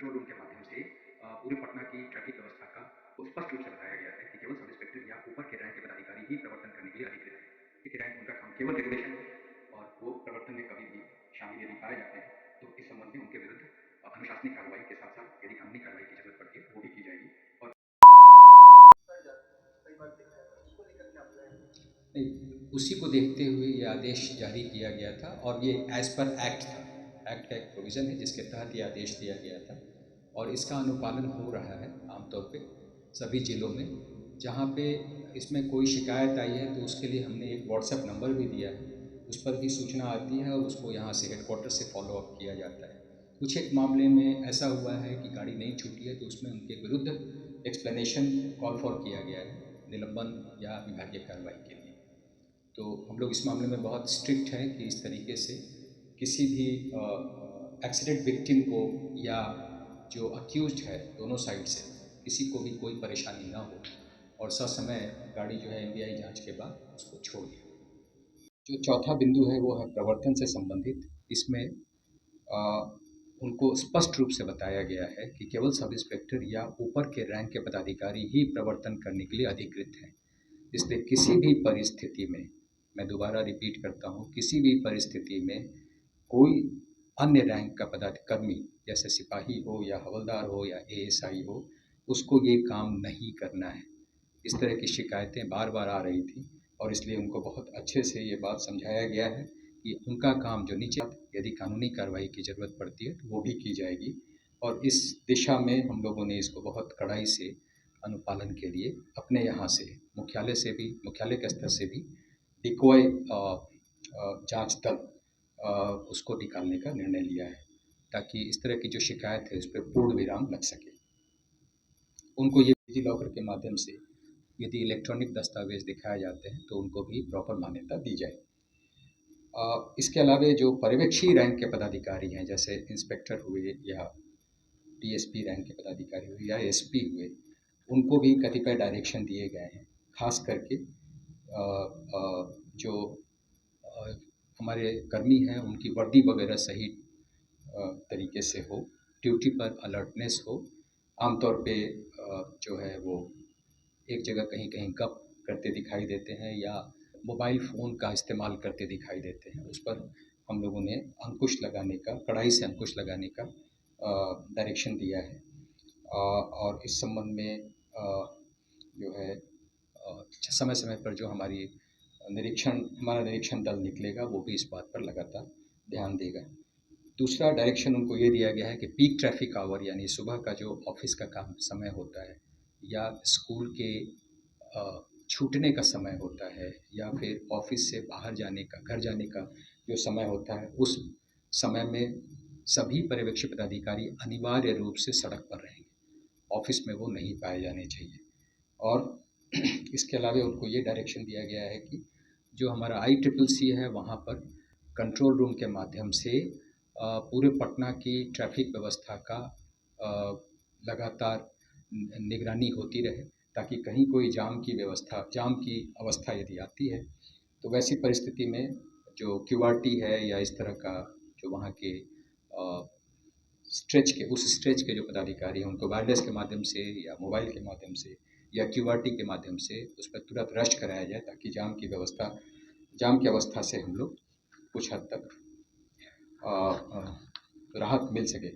Control room के माध्यम से पूरे पटना की ट्रैफिक व्यवस्था का स्पष्ट रूप से बताया गया है कि केवल सब इंस्पेक्टर या ऊपर के रैंक के पदाधिकारी ही प्रवर्तन करने के लिए अधिकृत है। देखिए, रैंक उनका काम केवल रेगुलेशन है और वो प्रवर्तन में कभी भी शामिल यदि पाए जाते हैं तो इस संबंध में उनके विरुद्ध अनुशासनिक कार्रवाई के साथ साथ यदि कानूनी कार्रवाई की जरूरत पड़ती है तो वो भी की जाएगी। और नहीं, उसी को देखते हुए ये आदेश जारी किया गया था और ये एज़ पर एक्ट था। एक्ट का एक प्रोविज़न है जिसके तहत ये आदेश दिया गया था और इसका अनुपालन हो रहा है आमतौर पे सभी ज़िलों में। जहाँ पे इसमें कोई शिकायत आई है तो उसके लिए हमने एक व्हाट्सएप नंबर भी दिया है, उस पर भी सूचना आती है और उसको यहाँ से हेडक्वार्टर से फॉलो अप किया जाता है। कुछ एक मामले में ऐसा हुआ है कि गाड़ी नहीं छूटी है तो उसमें उनके विरुद्ध एक्सप्लेनेशन कॉल फॉर किया गया है, निलंबन या विभागीय कार्रवाई के लिए। तो हम लोग इस मामले में बहुत स्ट्रिक्ट हैं कि इस तरीके से किसी भी एक्सीडेंट विक्टिम को या जो अक्यूज्ड है दोनों साइड से किसी को भी कोई परेशानी ना हो और ससमय गाड़ी जो है एमवीआई जांच के बाद उसको छोड़ दिया। जो चौथा बिंदु है वो है प्रवर्तन से संबंधित। इसमें उनको स्पष्ट रूप से बताया गया है कि केवल सब इंस्पेक्टर या ऊपर के रैंक के पदाधिकारी ही प्रवर्तन करने के लिए अधिकृत हैं। इसलिए किसी भी परिस्थिति में, मैं दोबारा रिपीट करता हूँ, किसी भी परिस्थिति में कोई अन्य रैंक का पदाधिकारी जैसे सिपाही हो या हवलदार हो या एएसआई हो, उसको ये काम नहीं करना है। इस तरह की शिकायतें बार बार आ रही थी और इसलिए उनको बहुत अच्छे से ये बात समझाया गया है कि उनका काम जो नीचे, यदि कानूनी कार्रवाई की ज़रूरत पड़ती है तो वो भी की जाएगी। और इस दिशा में हम लोगों ने इसको बहुत कड़ाई से अनुपालन के लिए अपने यहाँ से मुख्यालय के स्तर से भी डिकॉय जांच दल उसको निकालने का निर्णय लिया है ताकि इस तरह की जो शिकायत है उस पर पूर्ण विराम लग सके। उनको ये डिजी लॉकर के माध्यम से यदि इलेक्ट्रॉनिक दस्तावेज दिखाए जाते हैं तो उनको भी प्रॉपर मान्यता दी जाए। इसके अलावा जो पर्यवेक्षी रैंक के पदाधिकारी हैं जैसे इंस्पेक्टर हुए या डीएसपी रैंक के पदाधिकारी हुए या एसपी हुए, उनको भी कतिपय डायरेक्शन दिए गए हैं। खास करके जो हमारे कर्मी हैं उनकी वर्दी वगैरह सही तरीके से हो, ड्यूटी पर अलर्टनेस हो। आमतौर पे जो है वो एक जगह कहीं कहीं गप करते दिखाई देते हैं या मोबाइल फ़ोन का इस्तेमाल करते दिखाई देते हैं। उस पर हम लोगों ने कड़ाई से अंकुश लगाने का डायरेक्शन दिया है। और इस संबंध में जो है समय समय पर जो हमारा निरीक्षण दल निकलेगा वो भी इस बात पर लगातार ध्यान देगा। दूसरा डायरेक्शन उनको ये दिया गया है कि पीक ट्रैफिक आवर यानी सुबह का जो ऑफिस का काम समय होता है या स्कूल के छूटने का समय होता है या फिर ऑफिस से बाहर जाने का, घर जाने का जो समय होता है, उस समय में सभी पर्यवेक्षी पदाधिकारी अनिवार्य रूप से सड़क पर रहेंगे, ऑफिस में वो नहीं पाए जाने चाहिए। और इसके अलावा उनको ये डायरेक्शन दिया गया है कि जो हमारा ICCC है वहाँ पर कंट्रोल रूम के माध्यम से पूरे पटना की ट्रैफिक व्यवस्था का लगातार निगरानी होती रहे ताकि कहीं कोई जाम की अवस्था यदि आती है तो वैसी परिस्थिति में जो QRT है या इस तरह का जो वहाँ के उस स्ट्रेच के जो पदाधिकारी हैं उनको वायरलेस के माध्यम से या मोबाइल के माध्यम से या QRT के माध्यम से उस पर तुरंत रश कराया जाए ताकि जाम की अवस्था से हम लोग कुछ हद तक राहत मिल सके।